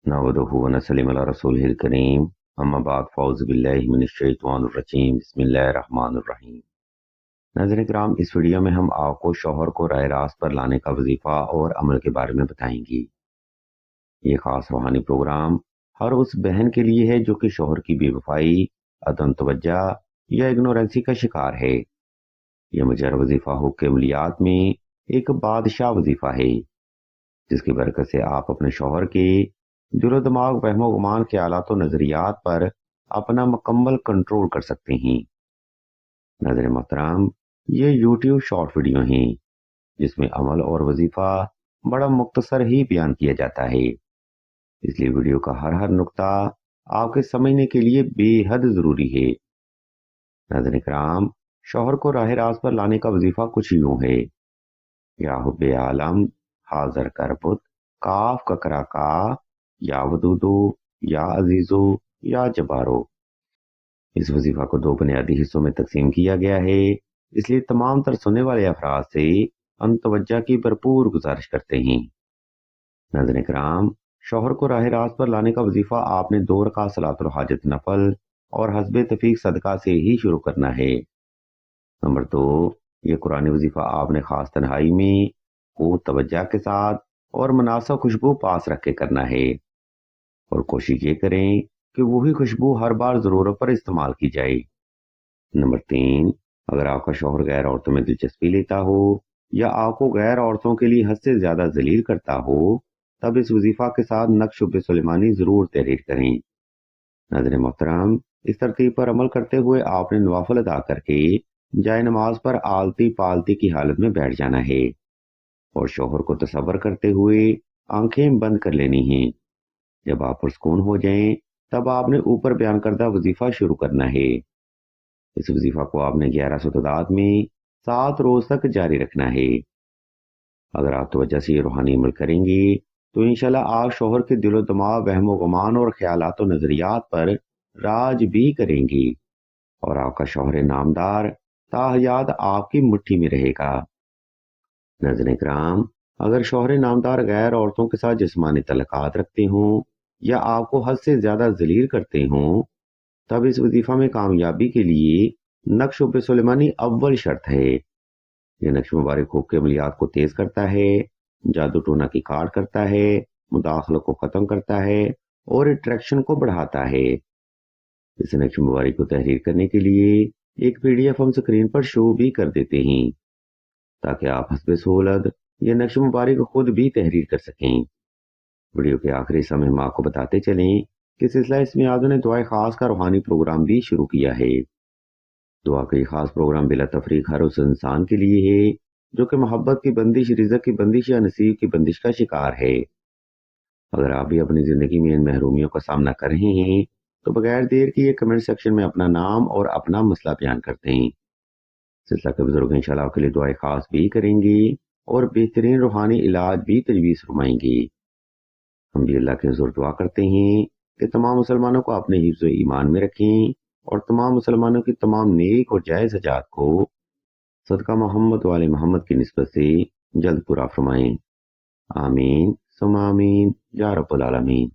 नहमदुहु व नसल्लिमु अला रसूलिहिल करीम अम्मा बाद फौज़ु बिल्लाहि मिनश शैतानिर रजीम बिस्मिल्लाहिर रहमानिर रहीम। नाज़रीन किराम, इस वीडियो में हम आपको शौहर को राह रास्त पर लाने का वजीफा और अमल के बारे में बताएंगे। ये खास रूहानी प्रोग्राम हर उस बहन के लिए है जो कि शौहर की बेवफाई, अदम तवज्जा या इग्नोरेंसी का शिकार है। यह मुजर वजीफा हुक्के अमलियात में एक बादशाह वजीफा है, जिसकी बरकत से आप अपने शौहर के दिलो दिमाग, वहमो गुमान, ख्यालात और नजरियात पर अपना मुकम्मल कंट्रोल कर सकते हैं। नाज़रीन मोहतरम, ये यूट्यूब शॉर्ट वीडियो हैं जिसमें अमल और वजीफा बड़ा मुख्तसर ही बयान किया जाता है, इसलिए वीडियो का हर नुक्ता आपके समझने के लिए बेहद जरूरी है। नाज़रीन किराम, शौहर को राह रास्त पर लाने का वजीफा कुछ यूं है: या हुब्बे आलम, हाजर करबुत, काफ ककरा का, या वदूदो, या अजीजो, या जबारो। इस वजीफा को दो बुनियादी हिस्सों में तकसीम किया गया है, इसलिए तमाम तर सुनने वाले अफराद से हम तवज्जो की भरपूर गुजारिश करते हैं। नाज़रीन किराम, शौहर को राह रास्त पर लाने का वजीफा आपने 2 रकात सलातुल हाजत नफल और हस्बे तफीक सदका से ही शुरू करना है। नंबर 2, ये कुरानी वजीफा आपने खास तन्हाई में खूब तवज्जो के साथ और मुनासिब खुशबू पास रख के करना है, और कोशिश ये करें कि वही खुशबू हर बार जरूरत पर इस्तेमाल की जाए। नंबर 3, अगर आपका शौहर गैर औरतों में दिलचस्पी लेता हो या आपको गैर औरतों के लिए हद से ज्यादा जलील करता हो, तब इस वजीफा के साथ नक्श सुलेमानी जरूर तहरीर करें। नाज़रीन मोहतरम, इस तरतीब पर अमल करते हुए आपने नवाफिल अदा करके जाए नमाज पर आलती पालती की हालत में बैठ जाना है, और शौहर को तसव्वुर करते हुए आंखें बंद कर लेनी हैं। जब आप पुरसकून हो जाएं, तब आपने ऊपर बयान करदा वजीफा शुरू करना है। इस वजीफा को आपने 1100 तादाद में 7 रोज तक जारी रखना है। अगर आप तवज्जो से ये रूहानी अमल करेंगे तो इंशाल्लाह आप शौहर के दिलो दिमाग, वहमो गुमान और ख्यालात और नजरियात पर राज भी करेंगी, और आपका शौहर नामदार ताहयात आपकी मुट्ठी में रहेगा। नाज़रीन किराम, अगर शौहर नामदार गैर औरतों के साथ जिस्मानी तल्लुकात रखते हों या आपको हद से ज्यादा जलील करते हों, तब इस वजीफा में कामयाबी के लिए नक्श सुलेमानी अव्वल शर्त है। यह नक्श मुबारक हुक्के अमलियात को तेज करता है, जादू टोना की काट करता है, मुदाखलों को खत्म करता है और अट्रैक्शन को बढ़ाता है। इस नक्श मुबारक को तहरीर करने के लिए एक PDF हम स्क्रीन पर शो भी कर देते हैं, ताकि आप हस्बे सहूलत यह नक्श मुबारक खुद भी तहरीर कर सकें। वीडियो के आखिरी समय हम आपको बताते चलें कि सिलसिला इसमें आजू ने दुआ खास का रूहानी प्रोग्राम भी शुरू किया है। दुआ का ये खास प्रोग्राम बिला तफरीक हर उस इंसान के लिए है जो कि मोहब्बत की बंदिश, रिज़्क़ की बंदिश या नसीब की बंदिश का शिकार है। अगर आप भी अपनी जिंदगी में इन महरूमियों का सामना कर रहे हैं तो बगैर देर किए कमेंट सेक्शन में अपना नाम और अपना मसला बयान करते हैं। सिलसिला के बुजुर्ग इंशाल्लाह आपके लिए दुआ खास भी करेंगे और बेहतरीन रूहानी इलाज भी तजवीज़ फरमाएंगे। हम भी अल्लाह के हुज़ूर दुआ करते हैं कि तमाम मुसलमानों को अपने हिफ्ज़ ईमान में रखें और तमाम मुसलमानों की तमाम नेक और जायज़ हजात को सदका मोहम्मद वाले मोहम्मद की निस्बत से जल्द पूरा फरमाएं। आमीन सुम्मा आमीन या रब्बुल आलमीन।